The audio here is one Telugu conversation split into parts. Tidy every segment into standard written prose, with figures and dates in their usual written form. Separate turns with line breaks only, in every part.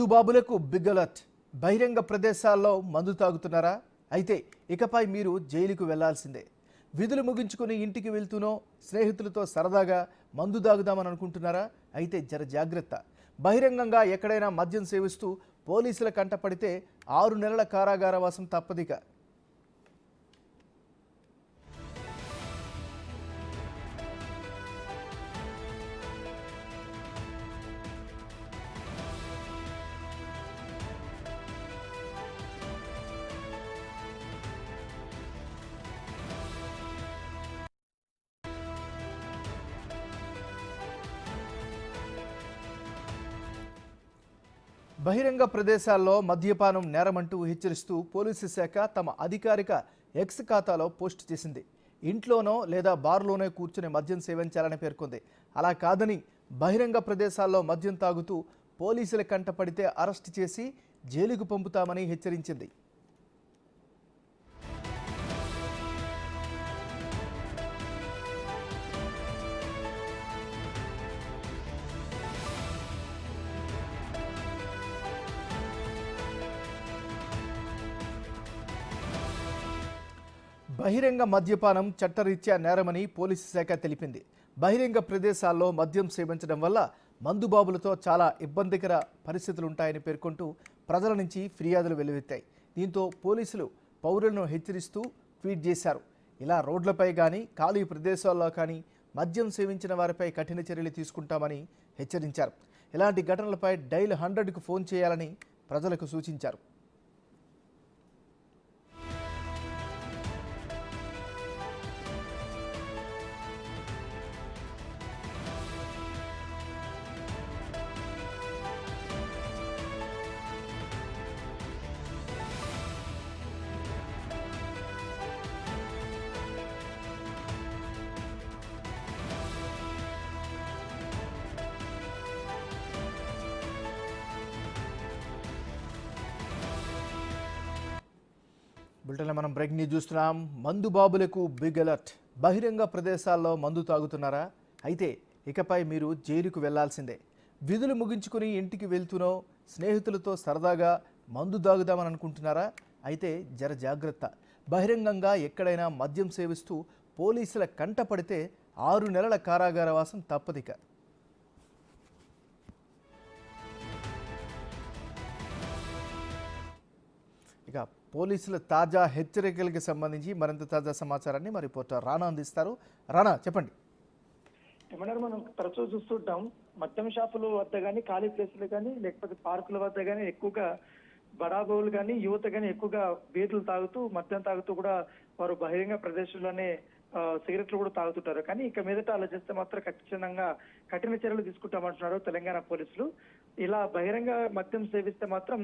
మందుబాబులకు బిగ్ అలర్ట్. బహిరంగ ప్రదేశాల్లో మందు తాగుతున్నారా? అయితే ఇకపై మీరు జైలుకు వెళ్లాల్సిందే. విధులు ముగించుకుని ఇంటికి వెళ్తూనో స్నేహితులతో సరదాగా మందు తాగుదామని అనుకుంటున్నారా? అయితే జర జాగ్రత్త. బహిరంగంగా ఎక్కడైనా మద్యం సేవిస్తూ పోలీసుల కంటపడితే 6 నెలల కారాగారవాసం తప్పదిక. బహిరంగ ప్రదేశాల్లో మద్యపానం నేరమంటూ హెచ్చరిస్తూ పోలీసు శాఖ తమ అధికారిక ఎక్స్ ఖాతాలో పోస్ట్ చేసింది. ఇంట్లోనో లేదా బార్లోనే కూర్చుని మద్యం సేవించాలని పేర్కొంది. అలా కాదని బహిరంగ ప్రదేశాల్లో మద్యం తాగుతూ పోలీసుల కంటపడితే అరెస్ట్ చేసి జైలుకు పంపుతామని హెచ్చరించింది. బహిరంగ మద్యపానం చట్టరీత్యా నేరమని పోలీసు శాఖ తెలిపింది. బహిరంగ ప్రదేశాల్లో మద్యం సేవించడం వల్ల మందుబాబులతో చాలా ఇబ్బందికర పరిస్థితులుంటాయని పేర్కొంటూ ప్రజల నుంచి ఫిర్యాదులు వెల్లువెత్తాయి. దీంతో పోలీసులు పౌరులను హెచ్చరిస్తూ ట్వీట్ చేశారు. ఇలా రోడ్లపై కానీ ఖాళీ ప్రదేశాల్లో కానీ మద్యం సేవించిన వారిపై కఠిన చర్యలు తీసుకుంటామని హెచ్చరించారు. ఇలాంటి ఘటనలపై డైల్ 100కు ఫోన్ చేయాలని ప్రజలకు సూచించారు. బులెటిన్లో మనం బ్రేక్ న్యూస్ చూస్తున్నాం. మందు బాబులకు బిగ్ అలర్ట్. బహిరంగ ప్రదేశాల్లో మందు తాగుతున్నారా? అయితే ఇకపై మీరు జైలుకు వెళ్లాల్సిందే. విధులు ముగించుకుని ఇంటికి వెళ్తూనో స్నేహితులతో సరదాగా మందు తాగుదామని అనుకుంటున్నారా? అయితే జర జాగ్రత్త. బహిరంగంగా ఎక్కడైనా మద్యం సేవిస్తూ పోలీసుల కంటపడితే 6 నెలల కారాగారవాసం తప్పదిక. ఇక పోలీసుల తాజా హెచ్చరికలకు సంబంధించి మరింత తాజా సమాచారాన్ని మా రిపోర్టర్ రానా అందిస్తారు. రానా, చెప్పండి.
ఏమన్నా మనం తరచూ చూస్తుంటాం, మద్యం షాపుల వద్ద కానీ ఖాళీ ప్లేసులు కానీ లేకపోతే పార్కుల వద్ద కానీ ఎక్కువగా బడాబోలు కానీ యువత కానీ ఎక్కువగా బీర్లు తాగుతూ మద్యం తాగుతూ కూడా వారు బహిరంగ ప్రదేశంలోనే సిగరెట్లు కూడా తాగుతుంటారు. కానీ ఇక మీదట అలా చేస్తే మాత్రం ఖచ్చితంగా కఠిన చర్యలు తీసుకుంటామంటున్నారు తెలంగాణ పోలీసులు. ఇలా బహిరంగ మద్యం సేవిస్తే మాత్రం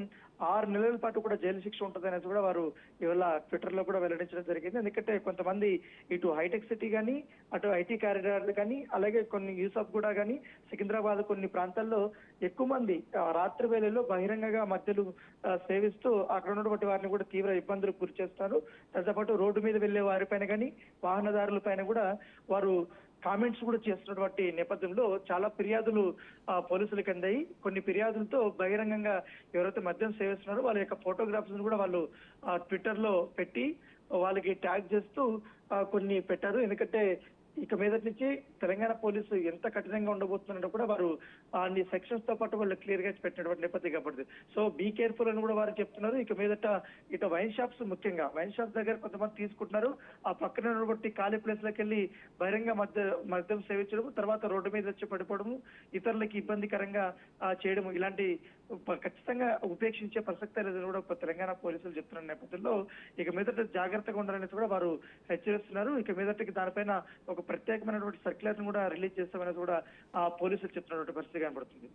6 నెలల పాటు కూడా జైలు శిక్ష ఉంటుంది అనేసి కూడా వారు ఇవాళ ట్విట్టర్ లో కూడా వెల్లడించడం జరిగింది. ఎందుకంటే కొంతమంది ఇటు హైటెక్ సిటీ కానీ అటు ఐటీ కారిడార్లు కానీ అలాగే కొన్ని యూసఫ్ కూడా కానీ సికింద్రాబాద్ కొన్ని ప్రాంతాల్లో ఎక్కువ మంది రాత్రి వేళల్లో బహిరంగంగా మద్యలు సేవిస్తూ అక్కడ ఉన్నటువంటి వారిని కూడా తీవ్ర ఇబ్బందులకు గురి చేస్తారు. దాంతోపాటు రోడ్డు మీద వెళ్లే వారిపైన కానీ వాహనదారుల పైన కూడా వారు కామెంట్స్ కూడా చేస్తున్నటువంటి నేపథ్యంలో చాలా ఫిర్యాదులు పోలీసులకు అందాయి. కొన్ని ఫిర్యాదులతో బహిరంగంగా ఎవరైతే మద్యం సేవిస్తున్నారో వాళ్ళ యొక్క ఫోటోగ్రాఫ్స్ కూడా వాళ్ళు ట్విట్టర్ లో పెట్టి వాళ్ళకి ట్యాగ్ చేస్తూ కొన్ని పెట్టారు. ఎందుకంటే ఇక మీదటి నుంచి తెలంగాణ పోలీసు ఎంత కఠినంగా ఉండబోతున్నారో కూడా వారు అన్ని సెక్షన్స్ తో పాటు వాళ్ళు క్లియర్ గా పెట్టినటువంటి నేపథ్యం కాబట్టి సో బీ కేర్ఫుల్ అని కూడా వారు చెప్తున్నారు. ఇక మీదట ఇటు వైన్ షాప్స్, ముఖ్యంగా వైన్ షాప్స్ దగ్గర కొంతమంది తీసుకుంటున్నారు. ఆ పక్కన ఉన్నటువంటి ఖాళీ ప్లేస్ లకు వెళ్ళి బహిరంగ మద్యం సేవించడం, తర్వాత రోడ్డు మీద వచ్చి పడిపోవడము, ఇతరులకి ఇబ్బందికరంగా చేయడము, ఇలాంటి ఖచ్చితంగా ఉపేక్షించే ప్రసక్తే లేదని కూడా తెలంగాణ పోలీసులు చెప్తున్న నేపథ్యంలో ఇక మీదట జాగ్రత్తగా ఉండాలనేసి కూడా వారు హెచ్చరిస్తున్నారు. ఇక మీదటికి దానిపైన ఒక ప్రత్యేకమైనటువంటి సర్క్యులర్ ను కూడా రిలీజ్ చేస్తామనేది కూడా పోలీసులు చెప్తున్నటువంటి పరిస్థితి కనబడుతుంది.